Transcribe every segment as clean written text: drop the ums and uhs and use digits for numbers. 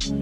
Good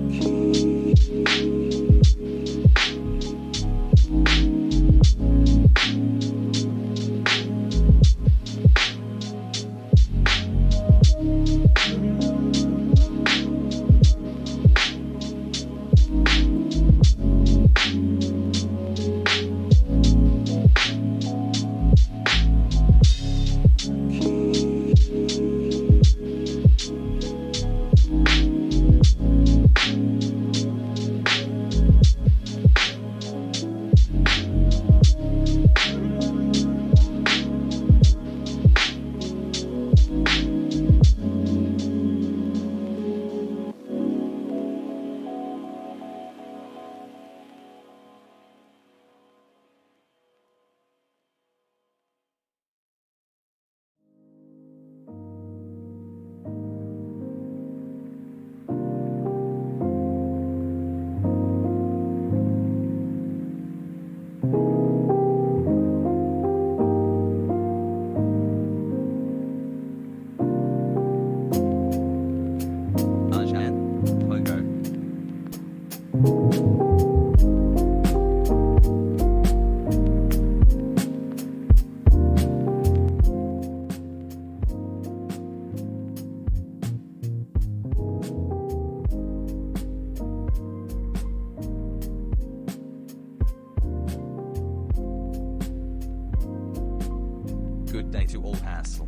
day to all. Hassle.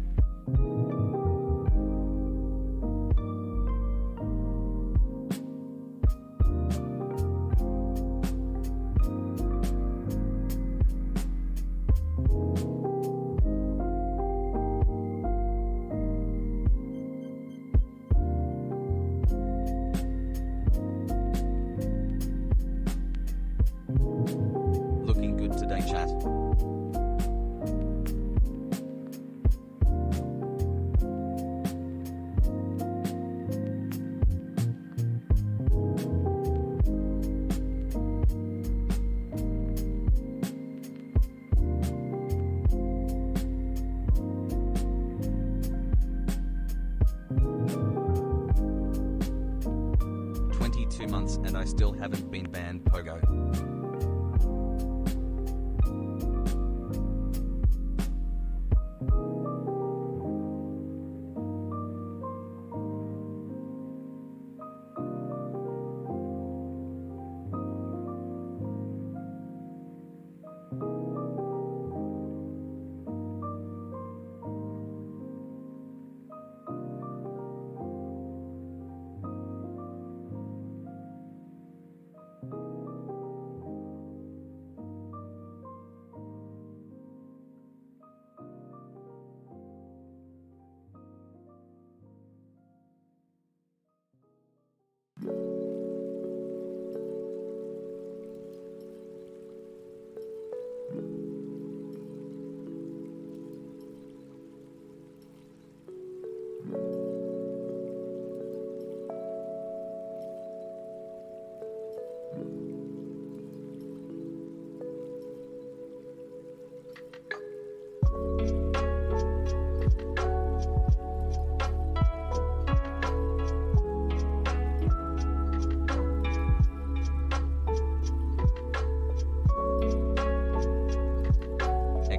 Looking good today, chat. Months and I still haven't been banned, Pogo.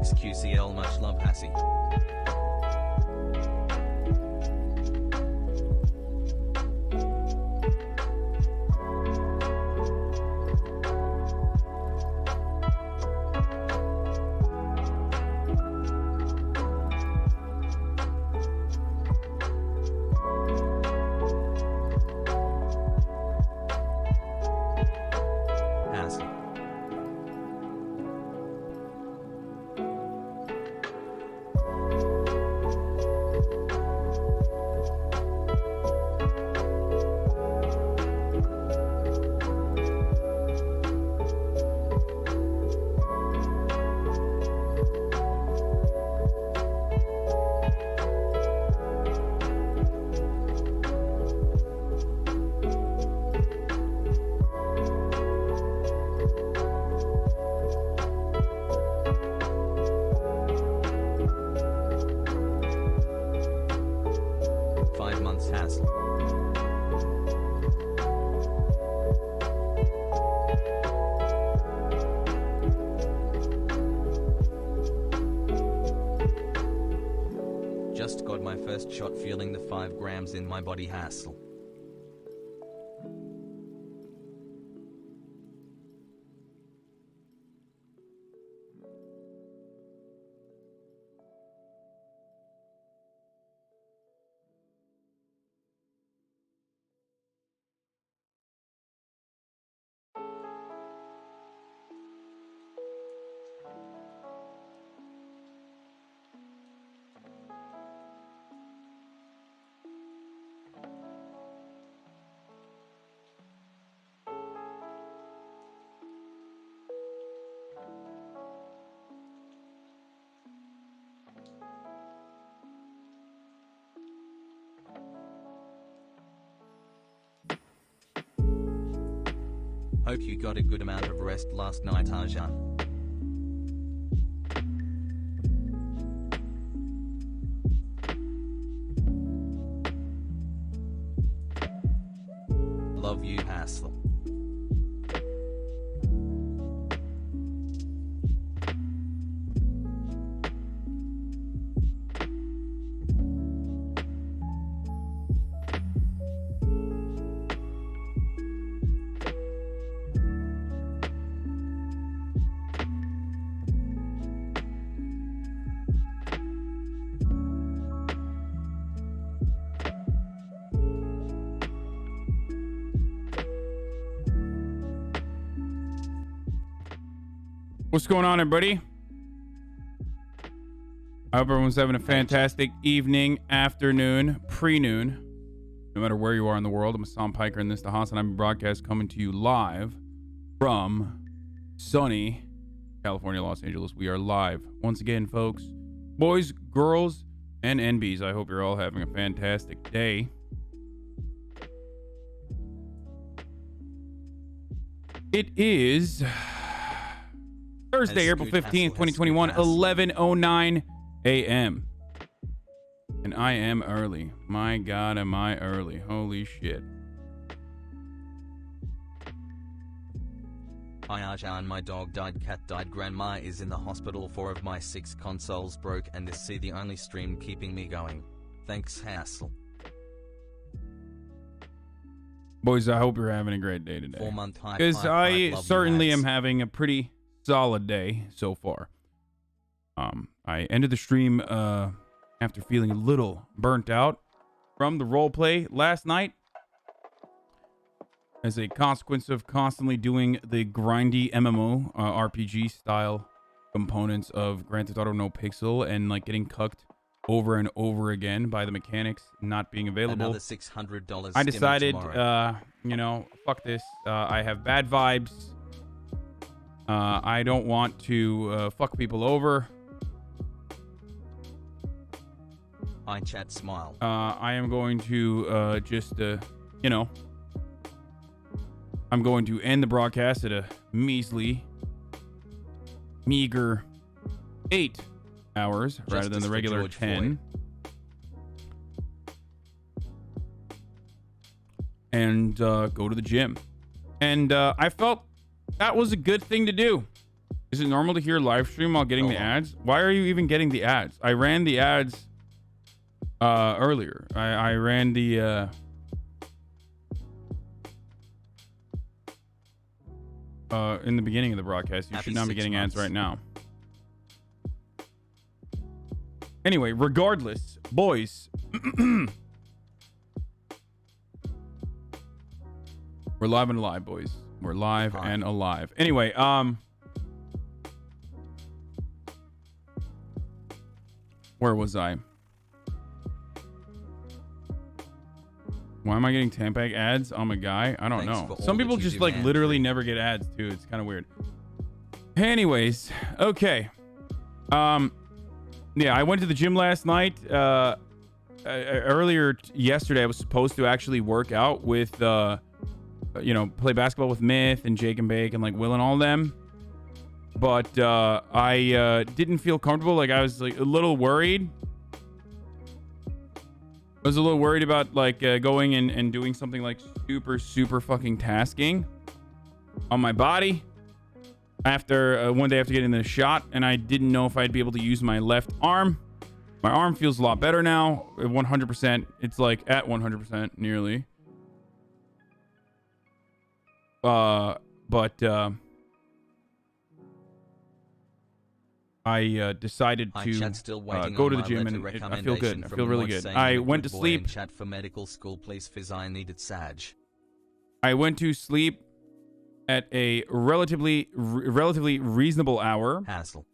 XQCL, much love, Hassie. first shot feeling the 5 grams in my body hassle. Hope you got a good amount of rest last night, Ajan. Love you, hassle. What's going on, everybody? I hope everyone's having a fantastic evening, afternoon, pre-noon. No matter where you are in the world, I'm Hassan Piker, and this is the Hasanabi broadcast coming to you live from sunny California, Los Angeles. We are live once again, folks. Boys, girls, and NBs. I hope you're all having a fantastic day. It is Thursday, April 15th, 2021, 11:09 a.m. And I am early. My God, am I early. Holy shit. Hi Ajan, my dog died, cat died, grandma is in the hospital, 4 of my 6 consoles broke, and this the only stream keeping me going. Thanks, hassle. Boys, I hope you're having a great day today. 4-month high. Because I certainly am having a pretty solid day so far. I ended the stream after feeling a little burnt out from the roleplay last night as a consequence of constantly doing the grindy MMO RPG style components of Grand Theft Auto No Pixel and like getting cucked over and over again by the mechanics not being available. Another $600. I decided, you know, fuck this. I have bad vibes. I don't want to fuck people over. I chat smile. I am going to you know, I'm going to end the broadcast at a measly, meager 8 hours rather than the regular George 10. And go to the gym. And I felt that was a good thing to do. Is it normal to hear live stream while getting the ads? Why are you even getting the ads? I ran the ads earlier. I ran the in the beginning of the broadcast. You should not be getting ads right now. Anyway, regardless, boys, we're live and alive, boys. We're live and alive. Anyway, where was I? Why am I getting Tampag ads on my guy? I don't know. Some people just like literally never get ads too. It's kind of weird. Anyways, okay. Yeah, I went to the gym last night. Earlier yesterday, I was supposed to actually work out with, you know, play basketball with Myth and Jake and Bake and like Will and all them. But I didn't feel comfortable. Like I was like a little worried. I was a little worried about like going and doing something like super fucking tasking on my body after one day after getting the shot, and I didn't know if I'd be able to use my left arm, My arm feels a lot better now. 100%. It's like at 100% nearly. But I decided to go to the gym, and I feel good. I feel really good. I went to sleep. Chat for medical school, please. Fizz, I needed Sag. I went to sleep at a relatively reasonable hour. Hassle.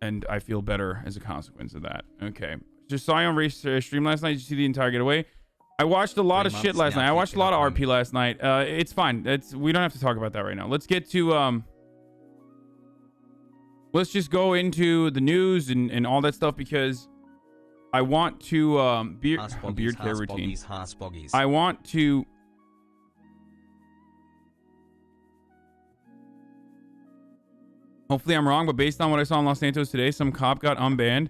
And I feel better as a consequence of that. Okay. Just saw you on race stream last night. Did you see the entire getaway? I watched a lot of shit last night. I watched a lot of RP last night. It's fine. We don't have to talk about that right now. Let's get to let's just go into the news and all that stuff, because I want to beard care routine. I want to hopefully I'm wrong, but based on what I saw in Los Santos today, some cop got unbanned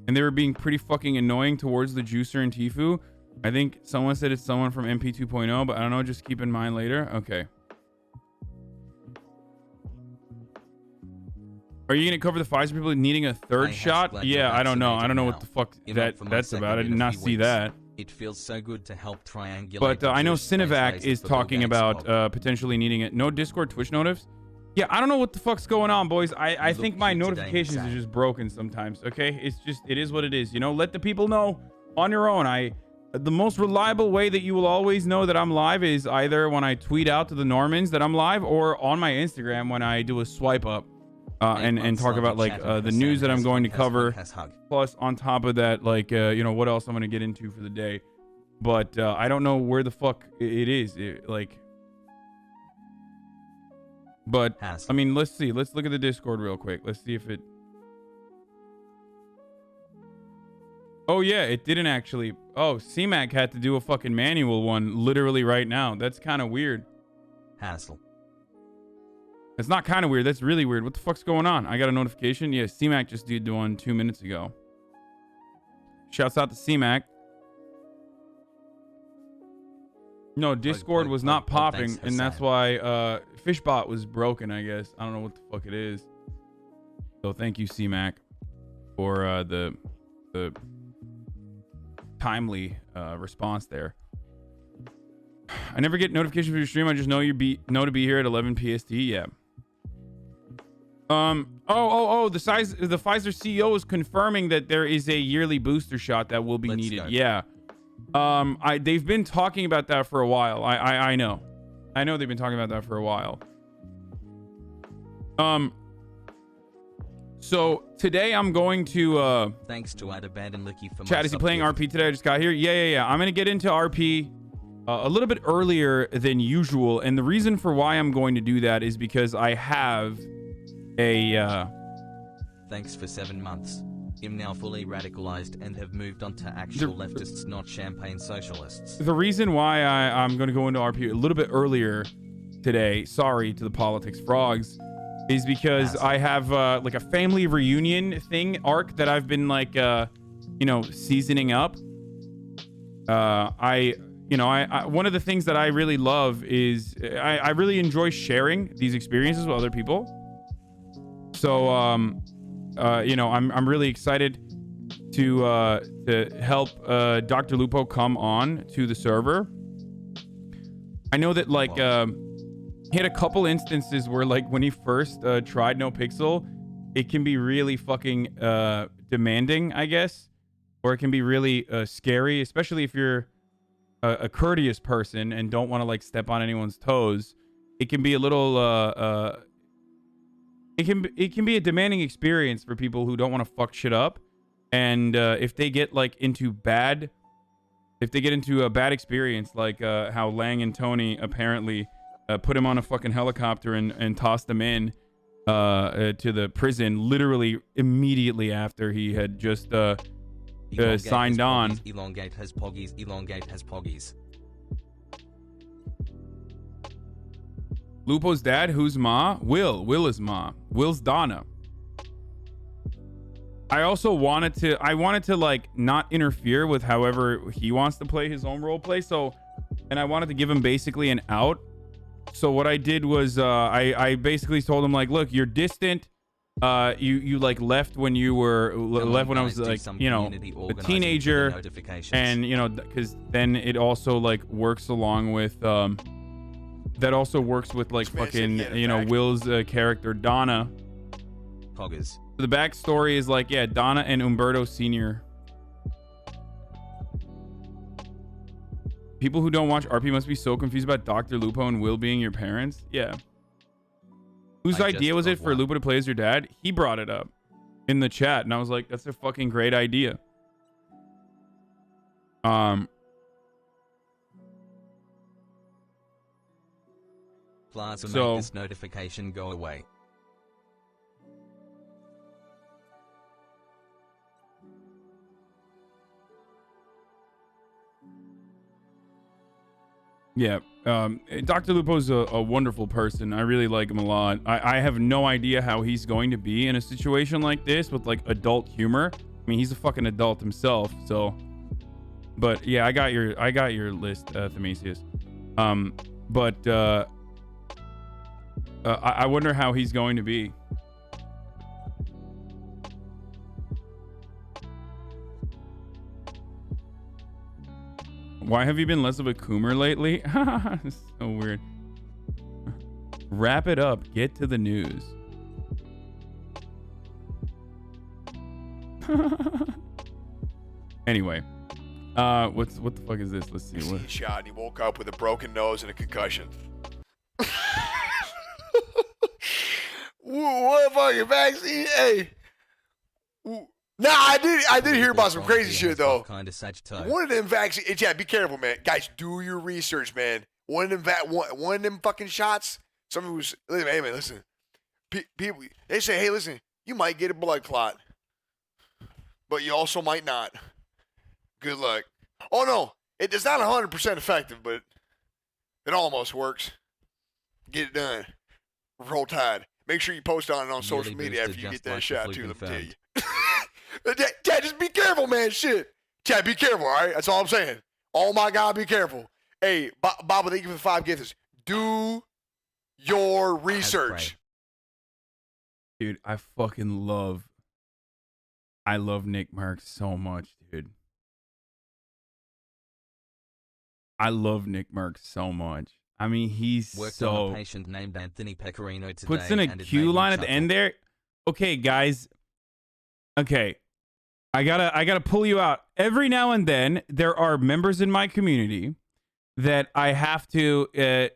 and they were being pretty fucking annoying towards the juicer and Tifu. I think someone said it's someone from MP 2.0, but I don't know. Just keep in mind later. Okay. Are you going to cover the Pfizer people needing a third shot? Yeah, I don't know. I don't know what the fuck that's about. I did not see that. It feels so good to help triangulate. But I know Cinevac is talking about potentially needing it. No Discord Twitch notifs? Yeah, I don't know what the fuck's going on, boys. I think my notifications are just broken sometimes, okay? It is what it is. You know, let the people know on your own. The most reliable way that you will always know that I'm live is either when I tweet out to the Normans that I'm live, or on my Instagram when I do a swipe up and talk about like the news that I'm going to cover. Plus, on top of that, like you know, what else I'm going to get into for the day. But I don't know where the fuck it is. But I mean, let's see. Let's look at the Discord real quick. Let's see if it. Oh yeah, it didn't actually. Oh, CMAC had to do a fucking manual one literally right now. That's kind of weird. Hassle. It's not kind of weird. That's really weird. What the fuck's going on? I got a notification. Yeah, CMAC just did one 2 minutes ago. Shouts out to CMAC. No, Discord was not popping, and that's why Fishbot was broken, I guess. I don't know what the fuck it is. So thank you, CMAC, for the timely response there. I never get notifications for your stream. I just know to be here at 11 PST. Yeah. The Pfizer CEO is confirming that there is a yearly booster shot that will be needed. Yeah. They've been talking about that for a while. I know they've been talking about that for a while. So today I'm going to thanks to Adabad and Licky for chat. Is he playing RP today? I just got here. Yeah. I'm gonna get into RP a little bit earlier than usual, and the reason for why I'm going to do that is because I have a thanks for 7 months. I'm now fully radicalized and have moved on to actual leftists, not champagne socialists. The reason why I'm going to go into RP a little bit earlier today, sorry to the politics frogs, is because I have like a family reunion thing arc that I've been like seasoning up. One of the things that I really love is I really enjoy sharing these experiences with other people. So I'm really excited to help Dr. Lupo come on to the server. I know that like he had a couple instances where like when he first tried No Pixel, it can be really fucking demanding, I guess, or it can be really scary, especially if you're a courteous person and don't want to like step on anyone's toes. It can be a little it can be a demanding experience for people who don't want to fuck shit up, and if they get like into a bad experience, like how Lang and Tony apparently put him on a fucking helicopter and tossed him in to the prison literally immediately after he had just signed on. Elongate has poggies. Lupo's dad, who's Ma? Will is Ma. Will's Donna. I also wanted to like not interfere with however he wants to play his own role play. So, and I wanted to give him basically an out So what I did was I basically told him, like, look, you're distant. You like left when you were left when I was like, you know, a teenager, and you know, because then it also like works along with that also works with like fucking, you know, Will's character Donna. Poggers. The backstory is like, yeah, Donna and Umberto Sr. People who don't watch RP must be so confused about Dr. Lupo and Will being your parents. Yeah. Whose idea was it for Lupo to play as your dad? He brought it up in the chat, and I was like, that's a fucking great idea. Plaza, so make this notification go away. Yeah, Dr. Lupo's a wonderful person. I really like him a lot. I have no idea how he's going to be in a situation like this with like adult humor. I mean, he's a fucking adult himself, so. But yeah, I got your list, Themesius. I wonder how he's going to be. Why have you been less of a coomer lately? So weird. Wrap it up. Get to the news. Anyway, what the fuck is this? Let's see. What? He shot and he woke up with a broken nose and a concussion. What fucking vaccine? Hey. Nah, I did hear about some crazy shit though. Kind of one of them vaccines. Yeah, be careful, man. Guys, do your research, man. One of them fucking shots. Someone who's hey man, listen. People they say, hey, listen, you might get a blood clot, but you also might not. Good luck. Oh no, it's not 100% effective, but it almost works. Get it done. Roll Tide. Make sure you post on it on social media after you get that shot too. Let me tell you. Chad, just be careful, man. Shit. Chad, be careful, all right? That's all I'm saying. Oh, my God, be careful. Hey, Baba, thank you for the 5 gifts. Do your research. Dude, I love Nick Marks so much, dude. I love Nick Marks so much. I mean, he's worked on a patient named Anthony Pecorino today. Puts in a Q line at the end there. Okay, guys. Okay, I gotta pull you out. Every now and then, there are members in my community that I have to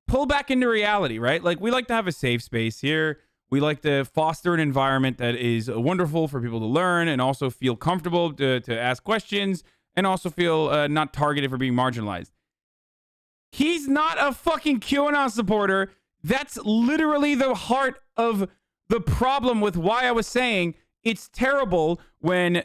pull back into reality, right? Like, we like to have a safe space here. We like to foster an environment that is wonderful for people to learn and also feel comfortable to ask questions and also feel not targeted for being marginalized. He's not a fucking QAnon supporter. That's literally the heart of the problem with why I was saying it's terrible when,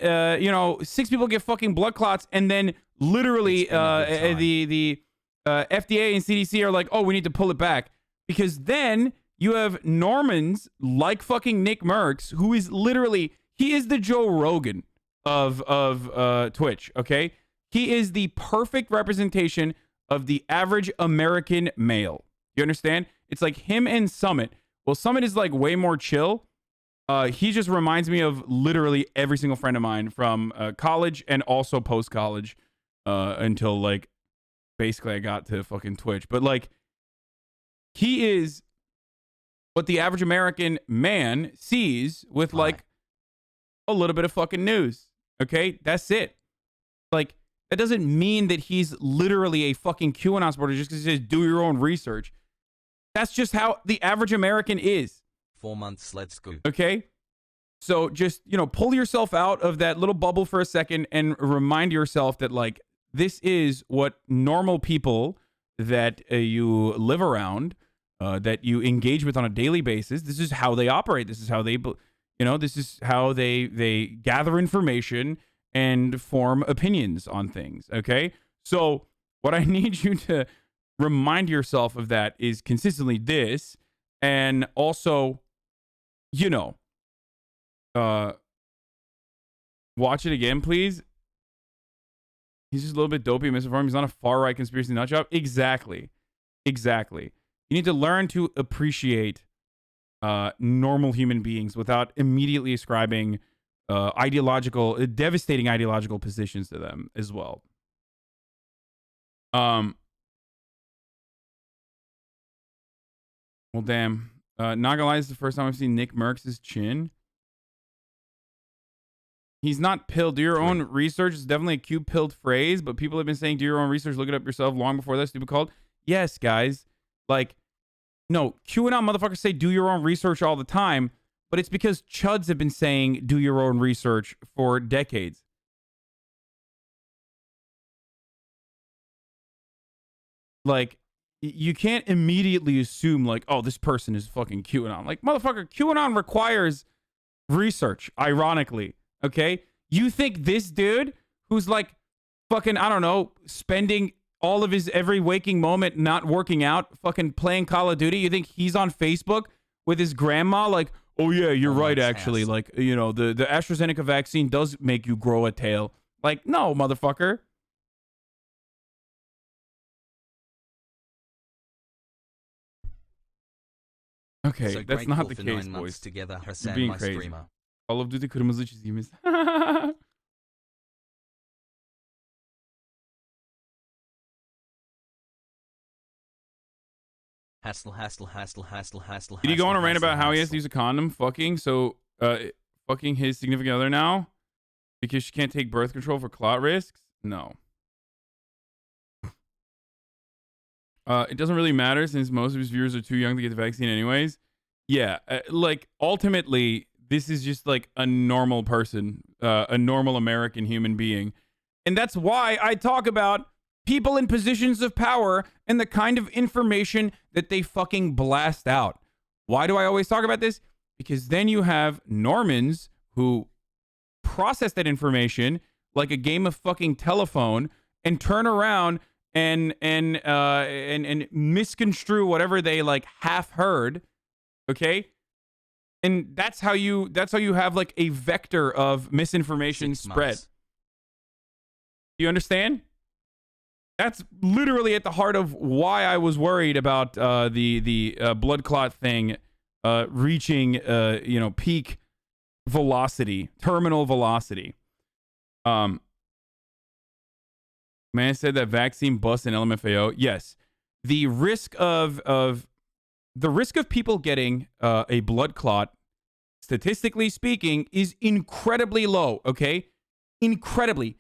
6 people get fucking blood clots and then literally the FDA and CDC are like, oh, we need to pull it back. Because then you have Normans like fucking Nick Merckx, who is literally, he is the Joe Rogan of Twitch, okay? He is the perfect representation of the average American male. You understand? It's like him and Summit. Well, Summit is like way more chill. He just reminds me of literally every single friend of mine from college and also post-college until like basically I got to fucking Twitch. But like he is what the average American man sees with like a little bit of fucking news. Okay? That's it. Like that doesn't mean that he's literally a fucking QAnon supporter just because he says do your own research. That's just how the average American is. 4 months, let's go. Okay? So just, pull yourself out of that little bubble for a second and remind yourself that, like, this is what normal people that you live around, that you engage with on a daily basis, this is how they operate. This is how they, this is how they gather information and form opinions on things, okay? So what I need you to remind yourself of that is consistently this, and also, watch it again, please. He's just a little bit dopey and misinformed. He's not a far-right conspiracy nut job. Exactly. You need to learn to appreciate normal human beings without immediately ascribing devastating ideological positions to them as well. Well, damn. Not gonna lie, this is the first time I've seen Nick Merckx' chin. He's not pilled. Do your own research. It's definitely a cute-pilled phrase, but people have been saying do your own research, look it up yourself long before that stupid cult. Yes, guys. Like, no, QAnon motherfuckers say do your own research all the time, but it's because chuds have been saying do your own research for decades. Like, you can't immediately assume, like, oh, this person is fucking QAnon. Like, motherfucker, QAnon requires research, ironically. Okay? You think this dude who's like fucking, I don't know, spending all of his every waking moment not working out, fucking playing Call of Duty, you think he's on Facebook with his grandma like, oh yeah, you're right, actually. Like, you know, the AstraZeneca vaccine does make you grow a tail. Like, no, motherfucker. Okay, So that's not the for case, 9 boys. months together, You're Hassan, being my crazy. streamer. Call of Duty kırmızı çizgimiz. Hassle. Did he go on a rant about how he has to use a condom fucking his significant other now because she can't take birth control for clot risks? No. It doesn't really matter since most of his viewers are too young to get the vaccine anyways. Yeah, like ultimately this is just like a normal person, a normal American human being. And that's why I talk about people in positions of power and the kind of information that they fucking blast out. Why do I always talk about this? Because then you have Normans who process that information like a game of fucking telephone and turn around and misconstrue whatever they like half heard. Okay? And that's how you have like a vector of misinformation spread. Do you understand? That's literally at the heart of why I was worried about the blood clot thing reaching peak velocity, terminal velocity. Man said that vaccine busts in LMFAO. Yes, the risk of people getting a blood clot, statistically speaking, is incredibly low. Okay, incredibly.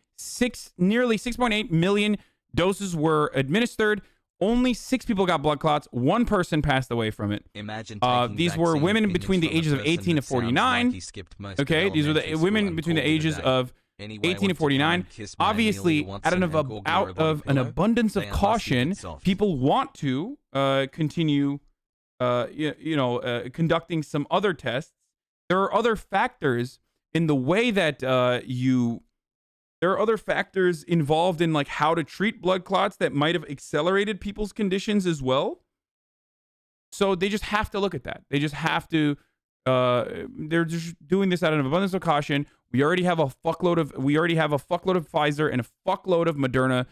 Nearly 6.8 million doses were administered. Only 6 people got blood clots. 1 person passed away from it. Imagine these were women between the ages of 18 to 49. Okay, these were the women between the ages of 18 to 49. Obviously, out of an abundance of caution, people want to continue, conducting some other tests. There are other factors in the way that there are other factors involved in like how to treat blood clots that might have accelerated people's conditions as well. So they just have to look at that. They just have to. They're just doing this out of an abundance of caution. We already have a fuckload of Pfizer and a fuckload of Moderna,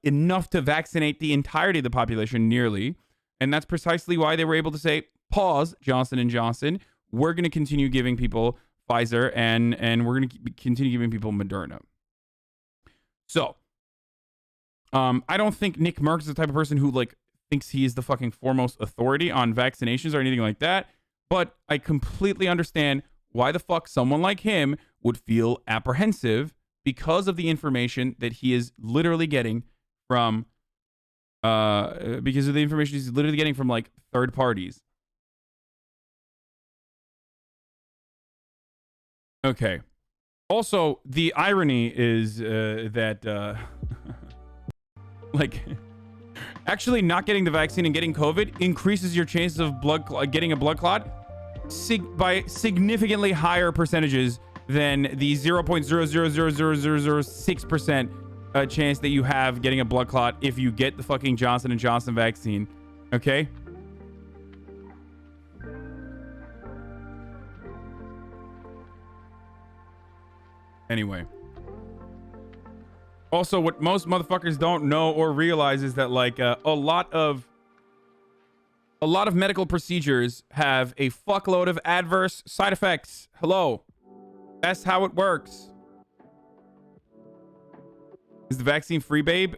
enough to vaccinate the entirety of the population nearly. And that's precisely why they were able to say, pause, Johnson & Johnson. We're going to continue giving people Pfizer and we're going to continue giving people Moderna. So, I don't think Nick Merckx is the type of person who like thinks he is the fucking foremost authority on vaccinations or anything like that. But I completely understand why the fuck someone like him would feel apprehensive because of the information that he is literally getting from, like third parties. Okay. Also, the irony is that, like, actually not getting the vaccine and getting COVID increases your chances of getting a blood clot by significantly higher percentages than the 0.0000006% chance that you have getting a blood clot if you get the fucking Johnson & Johnson vaccine. Okay? Anyway. Also, what most motherfuckers don't know or realize is that, like, a lot of A lot of medical procedures have a fuckload of adverse side effects. Hello. That's how it works. Is the vaccine free, babe?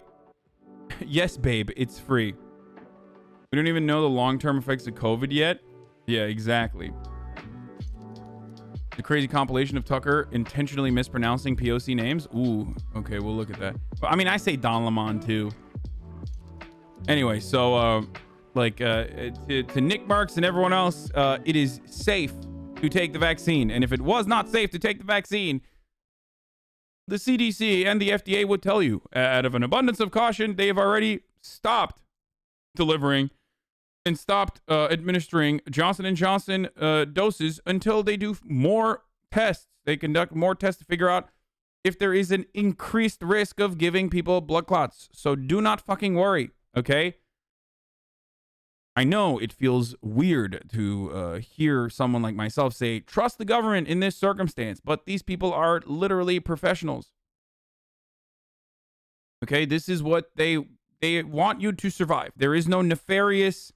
Yes, babe, it's free. We don't even know the long-term effects of COVID yet. Yeah, exactly. The crazy compilation of Tucker intentionally mispronouncing POC names. Ooh, okay, we'll look at that. I mean, I say Don Lemon too. Anyway, so to Nick Marks and everyone else, it is safe to take the vaccine. And if it was not safe to take the vaccine, the CDC and the FDA would tell you, out of an abundance of caution, they have already stopped delivering and stopped administering Johnson & Johnson doses until they do more tests. They conduct more tests to figure out if there is an increased risk of giving people blood clots. So do not fucking worry, okay? I know it feels weird to hear someone like myself say, trust the government in this circumstance, but these people are literally professionals. Okay, this is what they want you to survive. There is no nefarious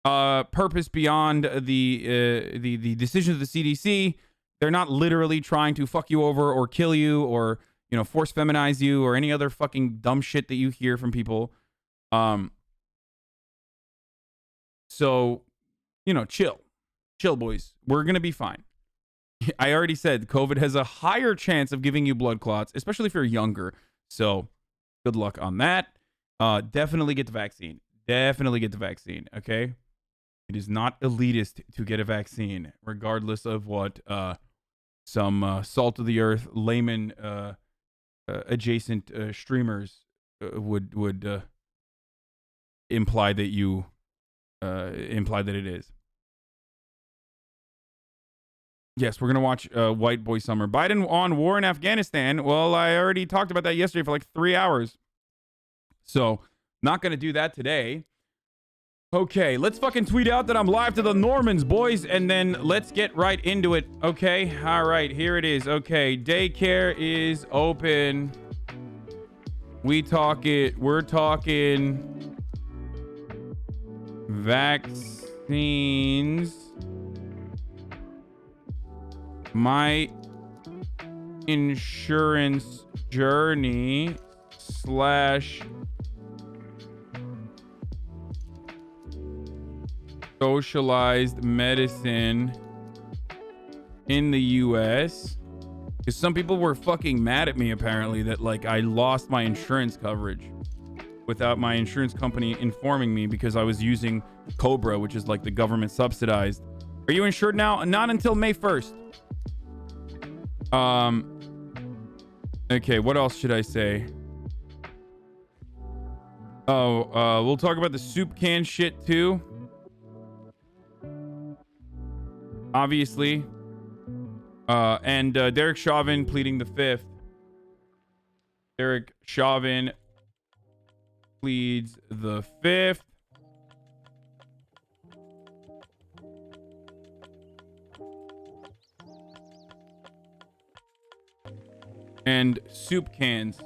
purpose beyond the decisions of the CDC. They're not literally trying to fuck you over or kill you or, you know, force feminize you or any other fucking dumb shit that you hear from people. So, you know, chill, boys. We're going to be fine. I already said COVID has a higher chance of giving you blood clots, especially if you're younger. So good luck on that. Definitely get the vaccine. Okay. It is not elitist to get a vaccine, regardless of what some salt of the earth layman adjacent streamers would imply that you imply that it is. Yes, we're gonna watch White Boy Summer. Biden on war in Afghanistan. Well, I already talked about that yesterday for like 3 hours, so not gonna do that today. Okay, let's fucking tweet out that I'm live to the Normans, boys, and then let's get right into it. Okay, all right, here it is. Okay, daycare is open. We're talking vaccines. My insurance journey / socialized medicine in the US. Because some people were fucking mad at me, apparently, that like I lost my insurance coverage without my insurance company informing me because I was using Cobra, which is like the government subsidized. Are you insured now? Not until May 1st. Okay, what else should I say? We'll talk about the soup can shit too. Obviously. And Derek Chauvin pleading the fifth. Derek Chauvin pleads the fifth. And soup cans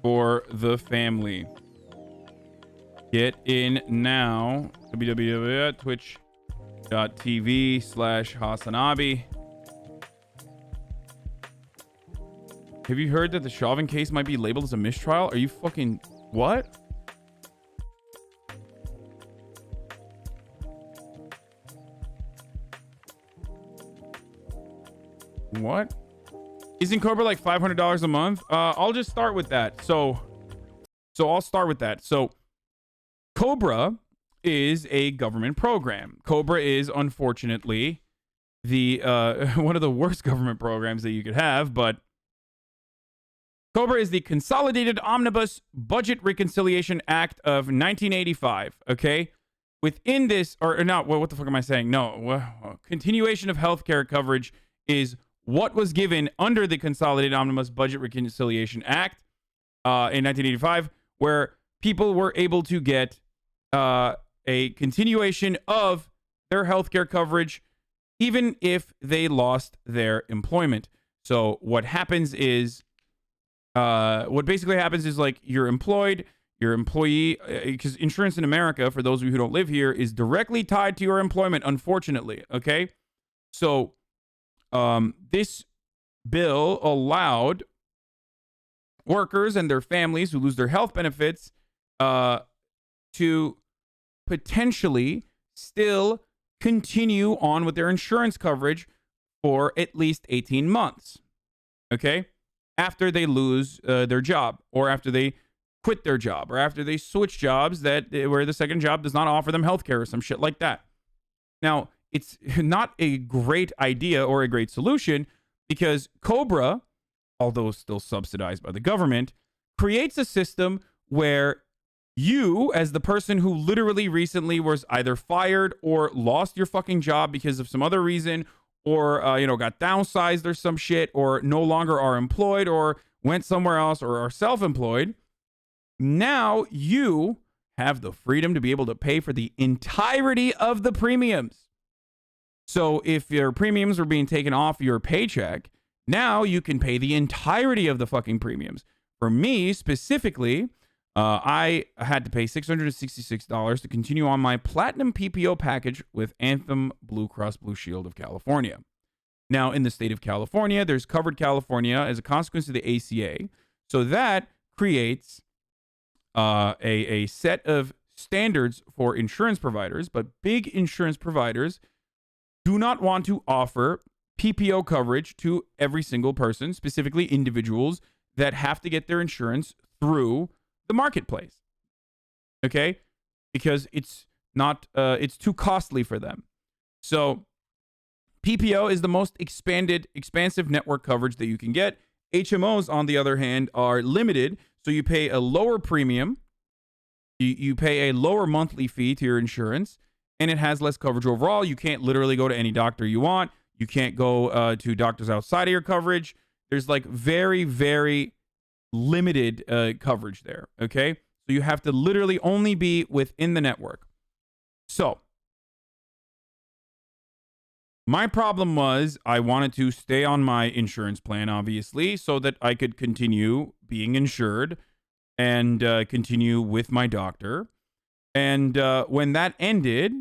for the family. Get in now. www.twitch.tv/Hasanabi. Have you heard that the Chauvin case might be labeled as a mistrial? Are you fucking... What? What? Isn't Cobra like $500 a month? I'll just start with that. So I'll start with that. So Cobra is a government program. Cobra is unfortunately the one of the worst government programs that you could have, but Cobra is the Consolidated Omnibus Budget Reconciliation Act of 1985. Okay, within this, or not? What the fuck am I saying? No, continuation of healthcare coverage is what was given under the Consolidated Omnibus Budget Reconciliation Act in 1985, where people were able to get a continuation of their healthcare coverage, even if they lost their employment. So what happens is, what basically happens is like you're employed, Your employee, because insurance in America, for those of you who don't live here, is directly tied to your employment, unfortunately. Okay. So this bill allowed workers and their families who lose their health benefits to potentially still continue on with their insurance coverage for at least 18 months. Okay? After they lose their job, or after they quit their job, or after they switch jobs where the second job does not offer them health care or some shit like that. Now, it's not a great idea or a great solution because COBRA, although still subsidized by the government, creates a system where you, as the person who literally recently was either fired or lost your fucking job because of some other reason, or got downsized or some shit, or no longer are employed, or went somewhere else, or are self-employed, now you have the freedom to be able to pay for the entirety of the premiums. So if your premiums were being taken off your paycheck, now you can pay the entirety of the fucking premiums. For me specifically, I had to pay $666 to continue on my platinum PPO package with Anthem Blue Cross Blue Shield of California. Now, in the state of California, there's Covered California as a consequence of the ACA. So that creates a set of standards for insurance providers, but big insurance providers do not want to offer PPO coverage to every single person, specifically individuals that have to get their insurance through the marketplace. Okay? Because it's too costly for them. So PPO is the most expansive network coverage that you can get. HMOs, on the other hand, are limited, so you pay a lower premium, you pay a lower monthly fee to your insurance, and it has less coverage overall. You can't literally go to any doctor you want. You can't go to doctors outside of your coverage. There's like very, very limited coverage there, okay? So you have to literally only be within the network. So my problem was I wanted to stay on my insurance plan, obviously, so that I could continue being insured and continue with my doctor. And when that ended,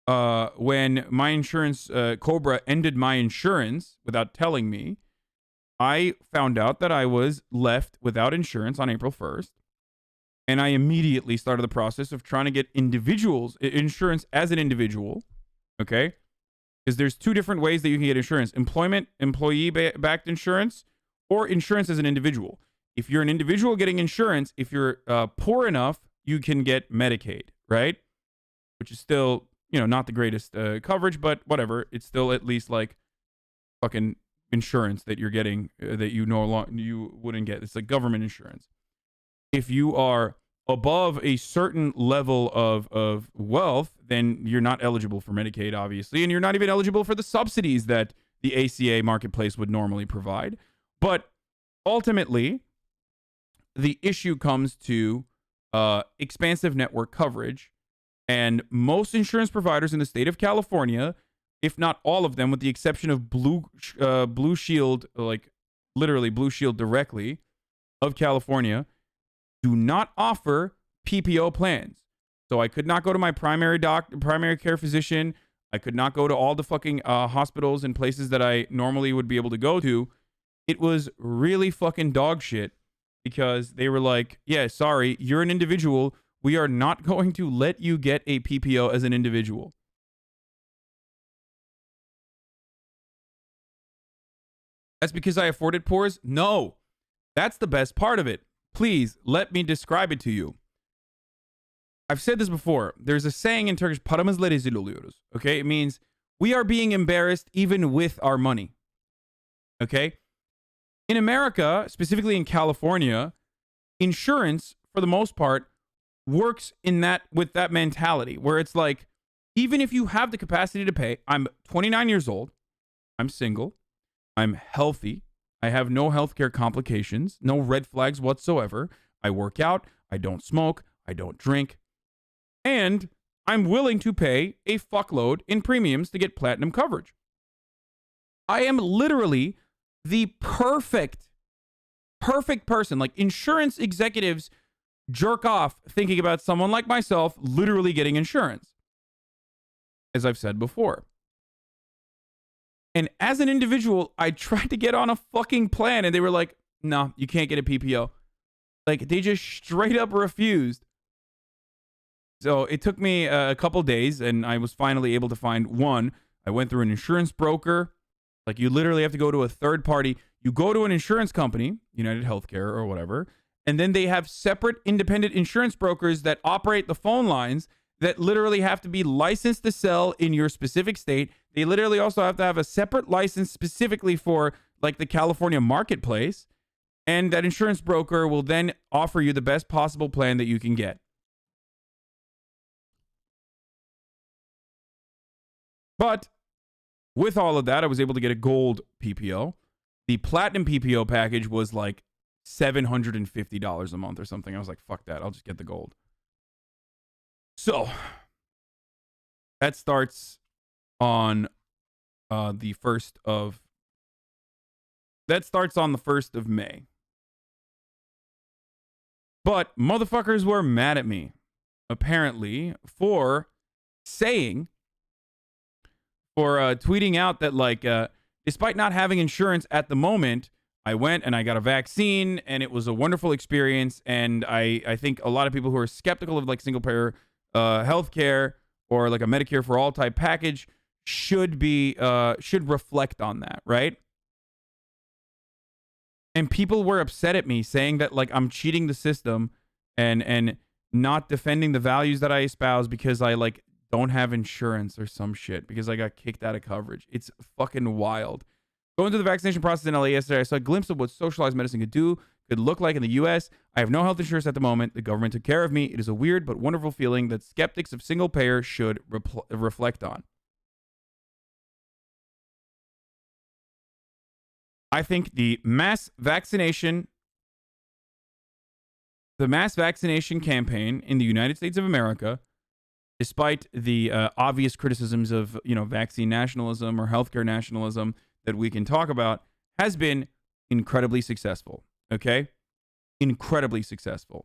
when my insurance, Cobra ended my insurance without telling me, I found out that I was left without insurance on April 1st. And I immediately started the process of trying to get insurance as an individual. Okay? Because there's two different ways that you can get insurance: employee-backed insurance, or insurance as an individual. If you're an individual getting insurance, if you're poor enough, you can get Medicaid, right? Which is still, not the greatest coverage, but whatever. It's still at least like fucking insurance that you're getting that you wouldn't get. It's like government insurance. If you are above a certain level of wealth, then you're not eligible for Medicaid, obviously, and you're not even eligible for the subsidies that the ACA marketplace would normally provide. But ultimately, the issue comes to expansive network coverage, and most insurance providers in the state of California, if not all of them, with the exception of Blue Shield, like literally Blue Shield directly of California, do not offer PPO plans. So I could not go to my primary care physician. I could not go to all the fucking hospitals and places that I normally would be able to go to. It was really fucking dog shit because they were like, yeah, sorry, you're an individual. We are not going to let you get a PPO as an individual. That's because I afforded poors? No. That's the best part of it. Please, let me describe it to you. I've said this before. There's a saying in Turkish, paramızla rezil oluyoruz. Okay? It means we are being embarrassed even with our money. Okay? In America, specifically in California, insurance, for the most part, works with that mentality where it's like, even if you have the capacity to pay, I'm 29 years old, I'm single, I'm healthy, I have no healthcare complications, no red flags whatsoever, I work out, I don't smoke, I don't drink, and I'm willing to pay a fuckload in premiums to get platinum coverage. I am literally the perfect perfect person. Like, insurance executives jerk off thinking about someone like myself literally getting insurance, as I've said before. And as an individual, I tried to get on a fucking plan and they were like, no, you can't get a PPO. Like, they just straight up refused. So it took me a couple days and I was finally able to find one. I went through an insurance broker. Like, you literally have to go to a third party. You go to an insurance company, United Healthcare or whatever, and then they have separate independent insurance brokers that operate the phone lines that literally have to be licensed to sell in your specific state. They literally also have to have a separate license specifically for, like, the California marketplace. And that insurance broker will then offer you the best possible plan that you can get. But with all of that, I was able to get a gold PPO. The platinum PPO package was like $750 a month or something. I was like, fuck that. I'll just get the gold. So that starts on the 1st of May. But motherfuckers were mad at me, apparently, for tweeting out that, like, despite not having insurance at the moment, I went and I got a vaccine and it was a wonderful experience. And I think a lot of people who are skeptical of, like, single payer healthcare or like a Medicare for all type package should reflect on that, right? And people were upset at me saying that, like, I'm cheating the system and not defending the values that I espouse because I, like, don't have insurance or some shit because I got kicked out of coverage. It's fucking wild. Going through the vaccination process in LA yesterday, I saw a glimpse of what socialized medicine could look like in the US. I have no health insurance at the moment. The government took care of me. It is a weird but wonderful feeling that skeptics of single payer should reflect on. I think the mass vaccination campaign in the United States of America, despite the obvious criticisms of, vaccine nationalism or healthcare nationalism that we can talk about, has been incredibly successful. Okay? Incredibly successful.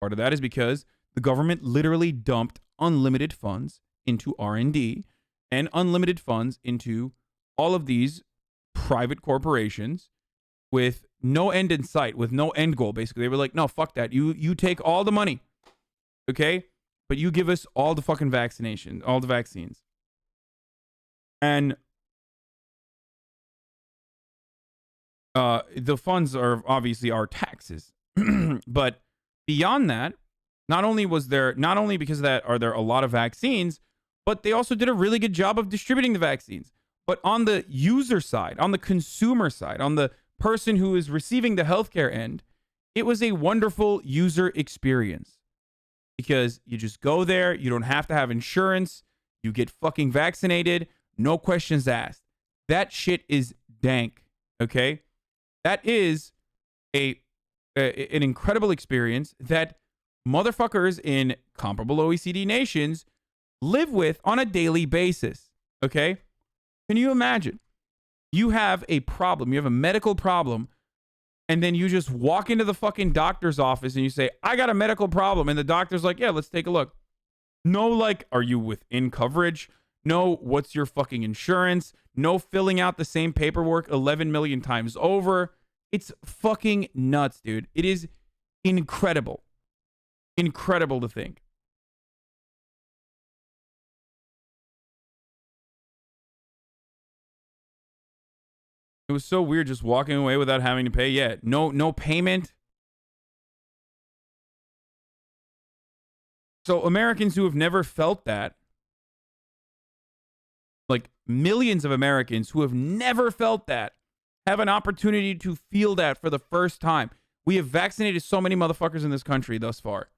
Part of that is because the government literally dumped unlimited funds into R&D and unlimited funds into all of these private corporations with no end in sight, with no end goal. Basically, they were like, no, fuck that. You take all the money, okay? But you give us all the fucking vaccination, all the vaccines. And the funds are obviously our taxes. But beyond that, not only because of that are there a lot of vaccines, but they also did a really good job of distributing the vaccines. But on the user side, on the consumer side, on the person who is receiving the healthcare end, it was a wonderful user experience. Because you just go there, you don't have to have insurance, you get fucking vaccinated, no questions asked. That shit is dank, okay? That is an incredible experience that motherfuckers in comparable OECD nations live with on a daily basis, okay? Can you imagine? You have a problem, you have a medical problem, and then you just walk into the fucking doctor's office and you say, I got a medical problem. And the doctor's like, yeah, let's take a look. No, like, are you within coverage? No, what's your fucking insurance? No filling out the same paperwork 11 million times over. It's fucking nuts, dude. It is incredible. Incredible to think. It was so weird just walking away without having to pay. Yeah, no payment. So Americans who have never felt that, like millions of Americans who have never felt that, have an opportunity to feel that for the first time. We have vaccinated so many motherfuckers in this country thus far.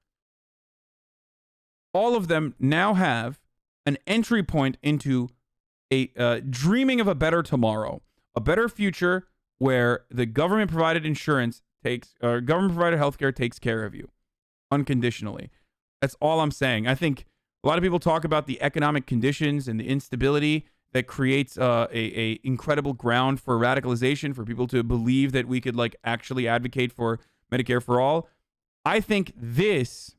All of them now have an entry point into a dreaming of a better tomorrow. A better future where the government-provided government-provided healthcare takes care of you unconditionally. That's all I'm saying. I think a lot of people talk about the economic conditions and the instability that creates a incredible ground for radicalization, for people to believe that we could like actually advocate for Medicare for all. I think this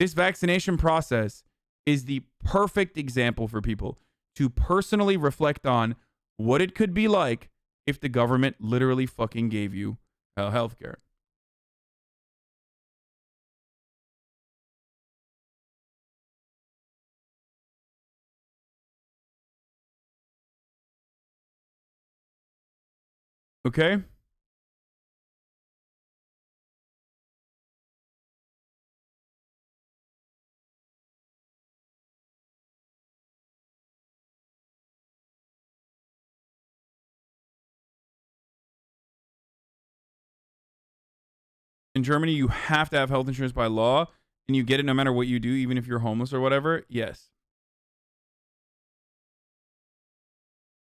vaccination process is the perfect example for people to personally reflect on what it could be like if the government literally fucking gave you healthcare. Okay? In Germany, you have to have health insurance by law, and you get it no matter what you do, even if you're homeless or whatever. Yes.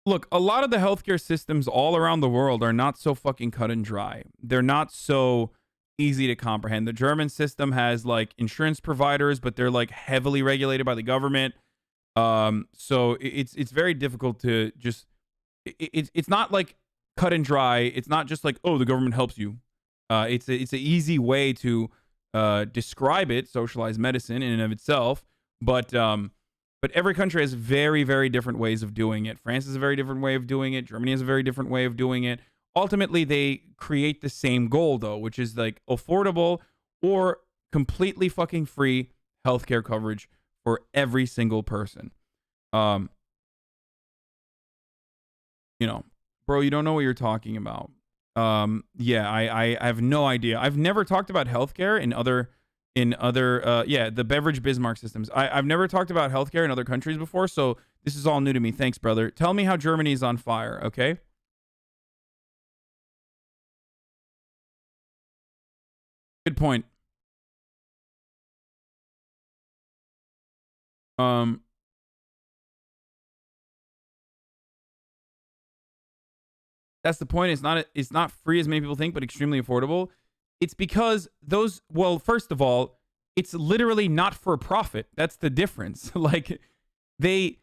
Look, a lot of the healthcare systems all around the world are not so fucking cut and dry. They're not so easy to comprehend. The German system has like insurance providers, but they're like heavily regulated by the government. So it's very difficult to just. It's not like cut and dry. It's not just like, oh, the government helps you. It's an easy way to describe it, socialized medicine in and of itself, but every country has very, very different ways of doing it. France has a very different way of doing it. Germany has a very different way of doing it. Ultimately, they create the same goal, though, which is like affordable or completely fucking free healthcare coverage for every single person. Bro, you don't know what you're talking about. Yeah, I have no idea. I've never talked about healthcare in other the beverage Bismarck systems. I've never talked about healthcare in other countries before, so this is all new to me. Thanks, brother. Tell me how Germany is on fire, okay? Good point. That's the point. It's not free as many people think, but extremely affordable. It's because first of all, it's literally not for profit. That's the difference. Like they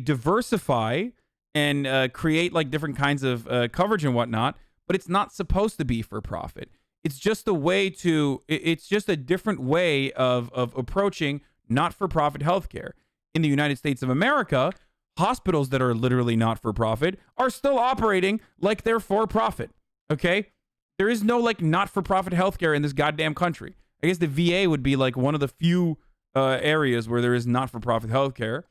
diversify and create like different kinds of coverage and whatnot, but it's not supposed to be for profit. It's just it's just a different way of approaching not-for-profit healthcare. In the United States of America, hospitals that are literally not for profit are still operating like they're for profit. Okay? There is no like not for profit healthcare in this goddamn country. I guess the VA would be like one of the few areas where there is not for profit healthcare.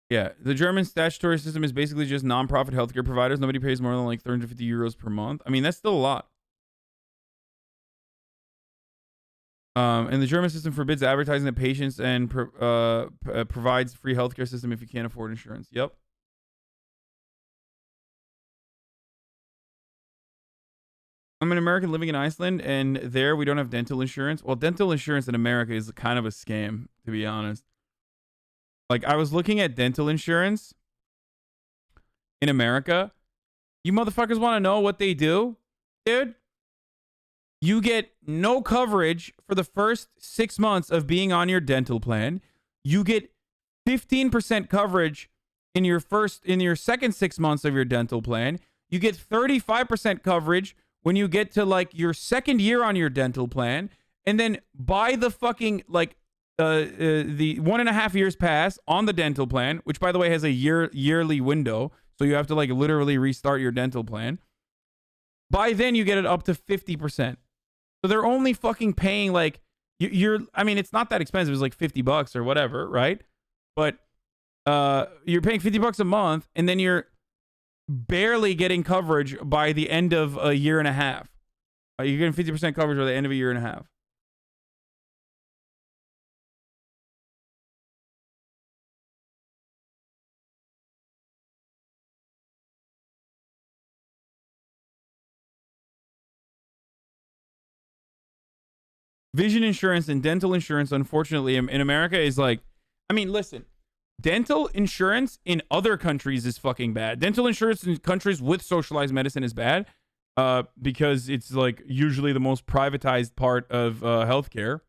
Yeah, the German statutory system is basically just non-profit healthcare providers. Nobody pays more than like 350 euros per month. I mean, that's still a lot. And the German system forbids advertising to patients and provides free healthcare system if you can't afford insurance. Yep. I'm an American living in Iceland, and there we don't have dental insurance. Well, dental insurance in America is kind of a scam, to be honest. Like, I was looking at dental insurance in America. You motherfuckers want to know what they do? Dude, you get no coverage for the first 6 months of being on your dental plan. You get 15% coverage in your second 6 months of your dental plan. You get 35% coverage when you get to like your second year on your dental plan. And then by the fucking like the 1.5 years pass on the dental plan, which by the way has a yearly window, so you have to like literally restart your dental plan. By then you get it up to 50%. So they're only fucking paying like I mean, it's not that expensive. It's like $50 or whatever, right? But you're paying $50 a month, and then you're barely getting coverage by the end of a year and a half. You're getting 50% coverage by the end of a year and a half. Vision insurance and dental insurance, unfortunately, in America is like, I mean, listen, dental insurance in other countries is fucking bad. Dental insurance in countries with socialized medicine is bad because it's like usually the most privatized part of healthcare.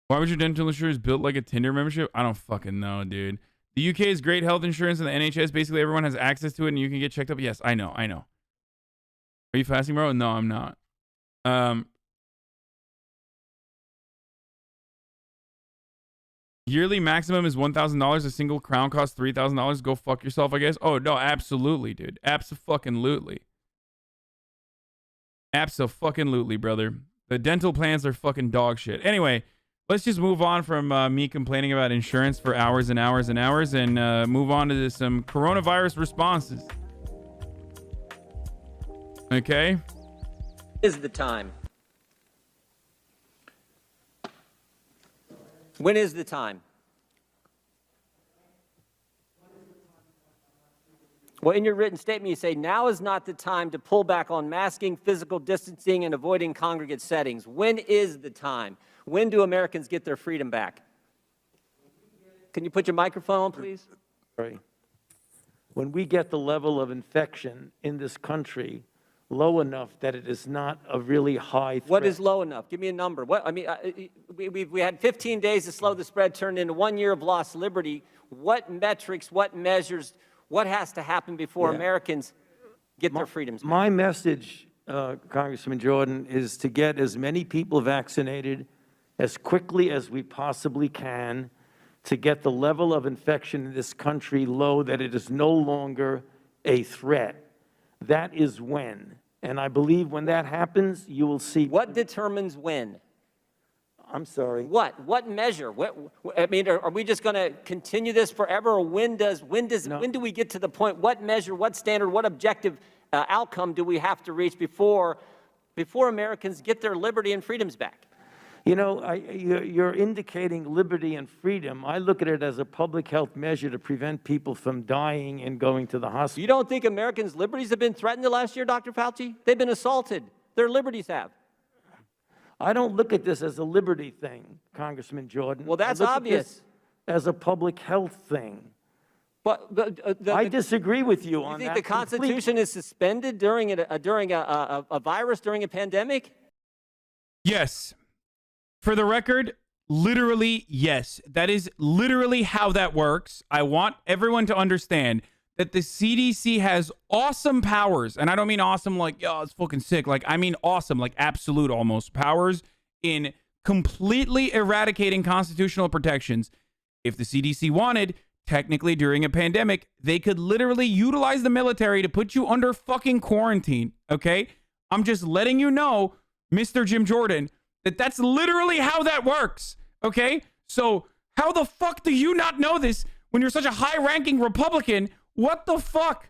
Why would your dental insurance built like a Tinder membership? I don't fucking know, dude. The UK is great health insurance and the NHS. Basically, everyone has access to it and you can get checked up. Yes, I know. Are you fasting, bro? No, I'm not. Yearly maximum is $1,000. A single crown costs $3,000. Go fuck yourself, I guess. Oh, no, absolutely, dude. Abso-fucking-lutely. Abso-fucking-lutely, brother. The dental plans are fucking dog shit. Anyway, let's just move on from me complaining about insurance for hours and hours and hours and move on to some coronavirus responses. Okay? Is the time? When is the time? Well, in your written statement, you say, now is not the time to pull back on masking, physical distancing, and avoiding congregate settings. When is the time? When do Americans get their freedom back? Can you put your microphone on, please? Sorry. When we get the level of infection in this country low enough that it is not a really high threat. What is low enough? Give me a number. What, I mean, we had 15 days to slow the spread, turned into 1 year of lost liberty. What metrics, what measures, what has to happen before Americans get their freedoms back? My message, Congressman Jordan, is to get as many people vaccinated as quickly as we possibly can to get the level of infection in this country low that it is no longer a threat. That is when. And I believe when that happens, you will see. What determines when? I'm sorry. What? What measure? I mean, are we just going to continue this forever, or when do we get to the point? What measure? What standard? What objective outcome do we have to reach before Americans get their liberty and freedoms back? You know, you're indicating liberty and freedom. I look at it as a public health measure to prevent people from dying and going to the hospital. You don't think Americans' liberties have been threatened the last year, Dr. Fauci? They've been assaulted. Their liberties have. I don't look at this as a liberty thing, Congressman Jordan. Well, that's obvious. As a public health thing. But I disagree with you on that. You think the Constitution is suspended during a virus, during a pandemic? Yes. For the record, literally, yes. That is literally how that works. I want everyone to understand that the CDC has awesome powers. And I don't mean awesome like, yo, it's fucking sick. Like, I mean awesome, like absolute almost powers in completely eradicating constitutional protections. If the CDC wanted, technically during a pandemic, they could literally utilize the military to put you under fucking quarantine, okay? I'm just letting you know, Mr. Jim Jordan, that's literally how that works, okay? So how the fuck do you not know this when you're such a high-ranking Republican? What the fuck?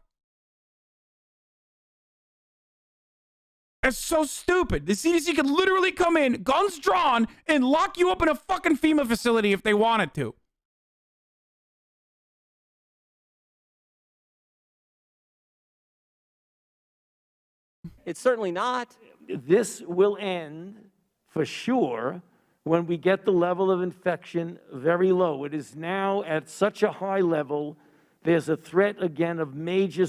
That's so stupid. The CDC could literally come in, guns drawn, and lock you up in a fucking FEMA facility if they wanted to. It's certainly not. This will end for sure when we get the level of infection very low. It is now at such a high level, there's a threat again of major...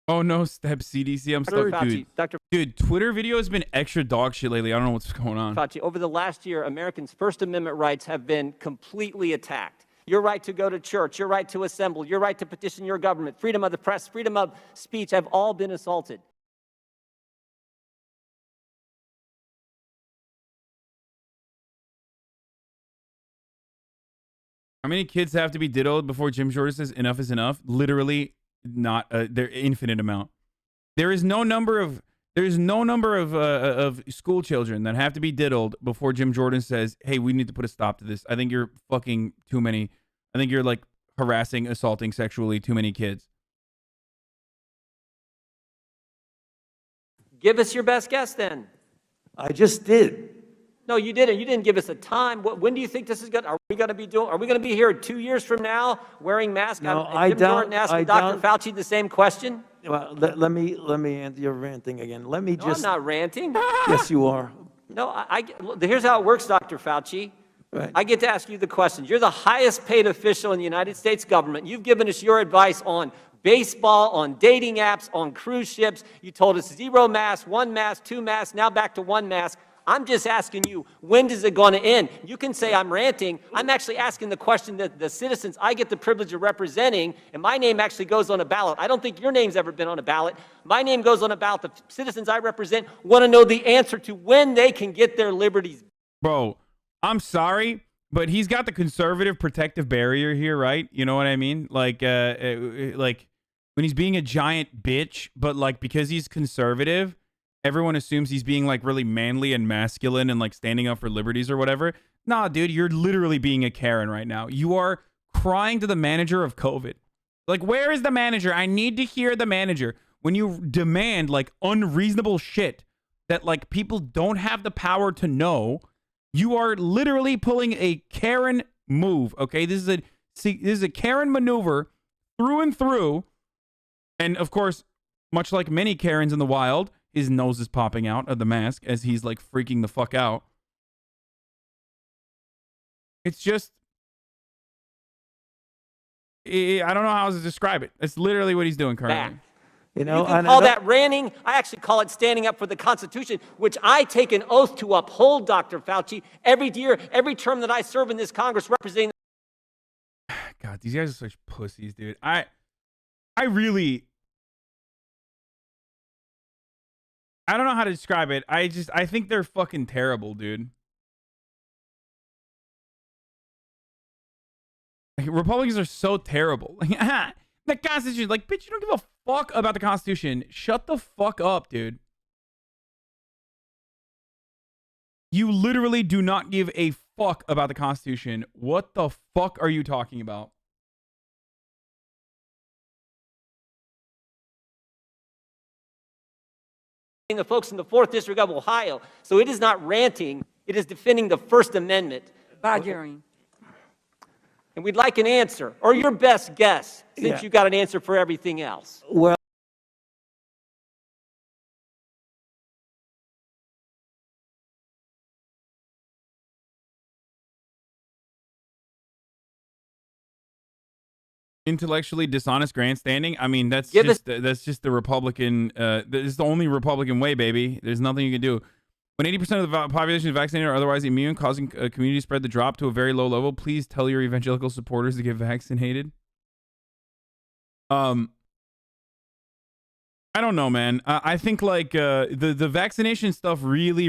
Oh no, Step CDC, I'm sorry, dude. Dude, Twitter video has been extra dog shit lately. I don't know what's going on. Fauci, over the last year, Americans' First Amendment rights have been completely attacked. Your right to go to church, your right to assemble, your right to petition your government, freedom of the press, freedom of speech have all been assaulted. How many kids have to be diddled before Jim Jordan says enough is enough? Literally not their infinite amount. There is no number of school children that have to be diddled before Jim Jordan says, hey, we need to put a stop to this. I think you're fucking too many. I think you're like harassing, assaulting sexually too many kids. Give us your best guess then. I just did. No, you didn't. You didn't give us a time. When do you think this is going? Are we going to be here 2 years from now wearing masks? No, Jim Jordan asked Dr. Fauci the same question. Well, let me answer your ranting again. Let me No, I'm not ranting. Yes, you are. No, here's how it works, Dr. Fauci. Right. I get to ask you the questions. You're the highest paid official in the United States government. You've given us your advice on baseball, on dating apps, on cruise ships. You told us 0 masks, 1 mask, 2 masks, now back to 1 mask. I'm just asking you, when is it going to end? You can say I'm ranting. I'm actually asking the question that the citizens I get the privilege of representing, and my name actually goes on a ballot. I don't think your name's ever been on a ballot. My name goes on a ballot. The citizens I represent want to know the answer to when they can get their liberties. Bro, I'm sorry, but he's got the conservative protective barrier here, right? You know what I mean? Like when he's being a giant bitch, but like because he's conservative, everyone assumes he's being like really manly and masculine and like standing up for liberties or whatever. Nah, dude, you're literally being a Karen right now. You are crying to the manager of COVID. Like, where is the manager? I need to hear the manager. When you demand like unreasonable shit that like people don't have the power to know, you are literally pulling a Karen move. Okay, this is a Karen maneuver through and through. And of course, much like many Karens in the wild, his nose is popping out of the mask as he's like freaking the fuck out. It's just, I don't know how else to describe it. It's literally what he's doing currently. Back. You know, You can call that ranting. I actually call it standing up for the Constitution, which I take an oath to uphold, Dr. Fauci, every year, every term that I serve in this Congress representing. God, these guys are such pussies, dude. I really, I don't know how to describe it. I think they're fucking terrible, dude. Like, Republicans are so terrible. Like, the Constitution, like, bitch, you don't give a fuck about the Constitution. Shut the fuck up, dude. You literally do not give a fuck about the Constitution. What the fuck are you talking about? The folks in the 4th District of Ohio. So it is not ranting. It is defending the First Amendment. Bye, Jerry. And we'd like an answer, or your best guess, since you got an answer for everything else. Well, Intellectually dishonest grandstanding. I mean, that's just the Republican. It's the only Republican way, baby. There's nothing you can do. When 80% of the population is vaccinated or otherwise immune, causing community spread to drop to a very low level, please tell your evangelical supporters to get vaccinated. I don't know, man. I think like the vaccination stuff really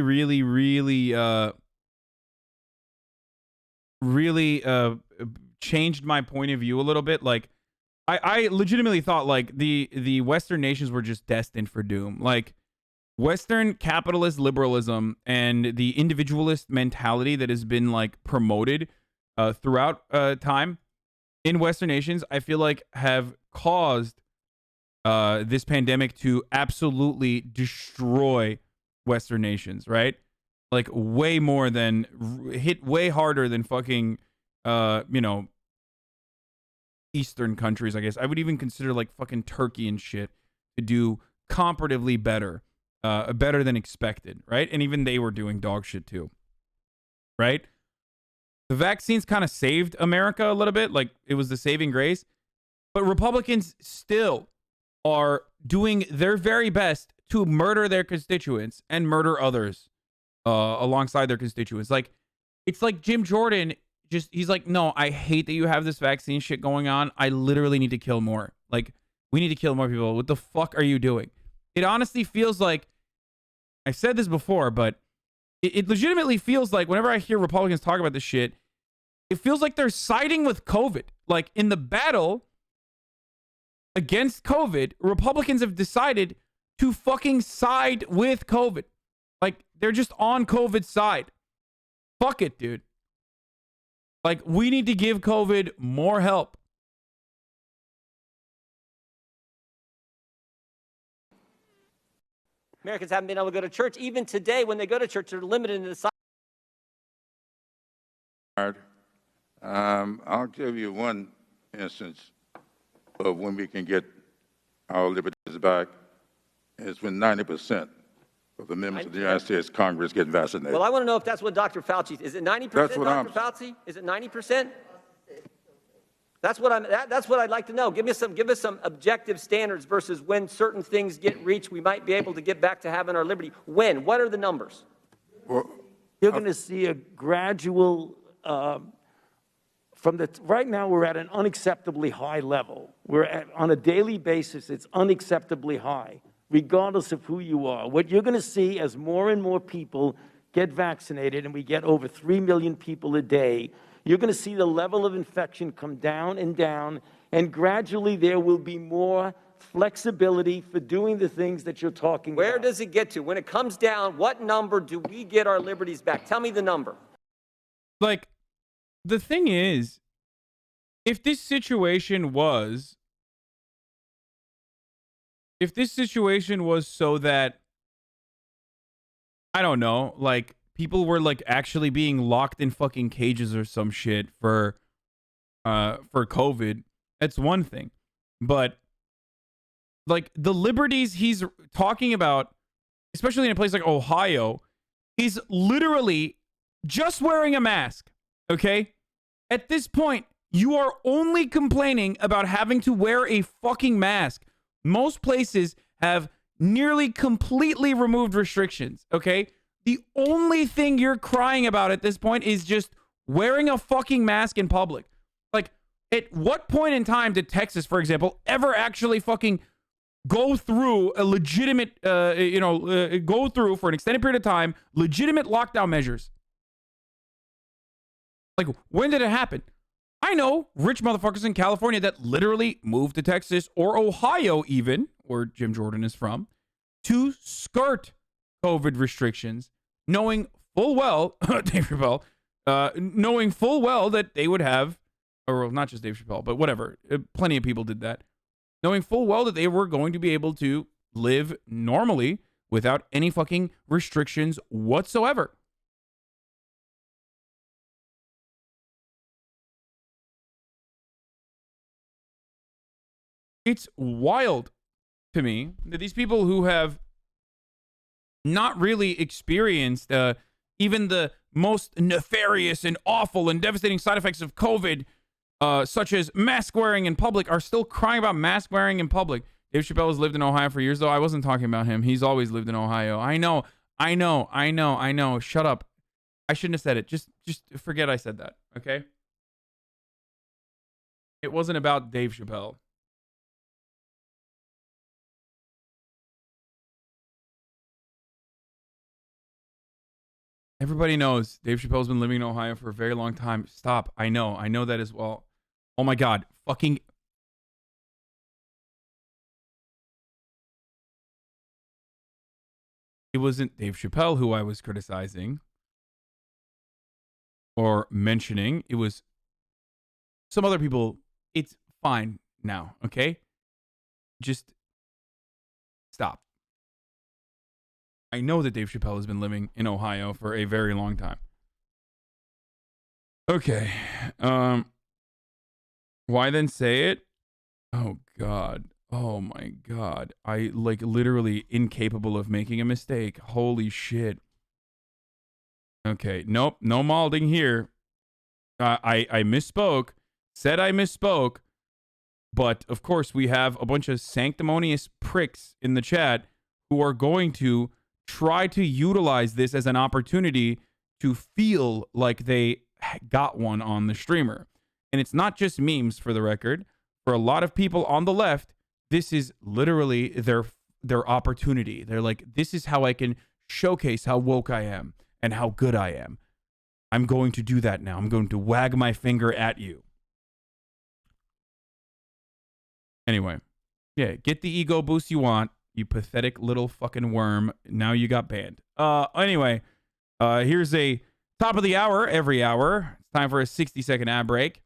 changed my point of view a little bit. Like, I legitimately thought like the Western nations were just destined for doom. Like, Western capitalist liberalism and the individualist mentality that has been like promoted throughout time in Western nations, I feel like have caused this pandemic to absolutely destroy Western nations, right? Like way more than hit way harder than fucking Eastern countries, I guess. I would even consider like fucking Turkey and shit to do comparatively better. Better than expected, right? And even they were doing dog shit too, right? The vaccines kind of saved America a little bit, like it was the saving grace, but Republicans still are doing their very best to murder their constituents and murder others alongside their constituents. Like, it's like Jim Jordan, he's like, no, I hate that you have this vaccine shit going on. I literally need to kill more. Like, we need to kill more people. What the fuck are you doing? It honestly feels like, I've said this before, but it legitimately feels like whenever I hear Republicans talk about this shit, it feels like they're siding with COVID. Like, in the battle against COVID, Republicans have decided to fucking side with COVID. Like, they're just on COVID's side. Fuck it, dude. Like, we need to give COVID more help. Americans haven't been able to go to church. Even today, when they go to church, they're limited in the size. I'll give you one instance of when we can get our liberties back. It's when 90% of the members of the United States Congress get vaccinated. Well, I want to know if that's what Dr. Fauci is. It 90%, That's what Dr. Fauci? Is it 90%? That's what I'd like to know. Give us some objective standards versus when certain things get reached, we might be able to get back to having our liberty. When? What are the numbers? Well, You're going to see a gradual, right now we're at an unacceptably high level. On a daily basis, it's unacceptably high, regardless of who you are. What you're going to see as more and more people get vaccinated, and we get over 3 million people a day, you're going to see the level of infection come down, and gradually there will be more flexibility for doing the things that you're talking about. Where does it get to? When it comes down, what number do we get our liberties back? Tell me the number. Like, the thing is, if this situation was so that, I don't know, like, people were like actually being locked in fucking cages or some shit for COVID, that's one thing. But like the liberties he's talking about, especially in a place like Ohio, he's literally just wearing a mask. Okay? At this point, you are only complaining about having to wear a fucking mask. Most places have nearly completely removed restrictions. Okay? The only thing you're crying about at this point is just wearing a fucking mask in public. Like, at what point in time did Texas, for example, ever actually fucking go through a legitimate, go through for an extended period of time, legitimate lockdown measures? Like, when did it happen? I know rich motherfuckers in California that literally moved to Texas or Ohio even, where Jim Jordan is from, to skirt COVID restrictions, knowing full well, Dave Chappelle, knowing full well that they would have, or not just Dave Chappelle, but whatever, plenty of people did that, knowing full well that they were going to be able to live normally without any fucking restrictions whatsoever. It's wild to me that these people who have not really experienced even the most nefarious and awful and devastating side effects of COVID, such as mask wearing in public, are still crying about mask wearing in public. Dave Chappelle has lived in Ohio for years, though. I wasn't talking about him. He's always lived in Ohio. I know. Shut up. I shouldn't have said it. Just forget I said that, okay? It wasn't about Dave Chappelle. Everybody knows Dave Chappelle's been living in Ohio for a very long time. Stop. I know that as well. Oh my God. Fucking. It wasn't Dave Chappelle who I was criticizing or mentioning. It was some other people. It's fine now, okay? Just stop. I know that Dave Chappelle has been living in Ohio for a very long time. Okay. Why then say it? Oh, God. Oh, my God. I, like, literally incapable of making a mistake. Holy shit. Okay. Nope. No malding here. I misspoke. Said I misspoke. But, of course, we have a bunch of sanctimonious pricks in the chat who are going to try to utilize this as an opportunity to feel like they got one on the streamer. And it's not just memes, for the record. For a lot of people on the left, this is literally their opportunity. They're like, this is how I can showcase how woke I am and how good I am. I'm going to do that now. I'm going to wag my finger at you. Anyway, yeah, get the ego boost you want. You pathetic little fucking worm. Now you got banned. Anyway, here's a top of the hour every hour. It's time for a 60-second ad break.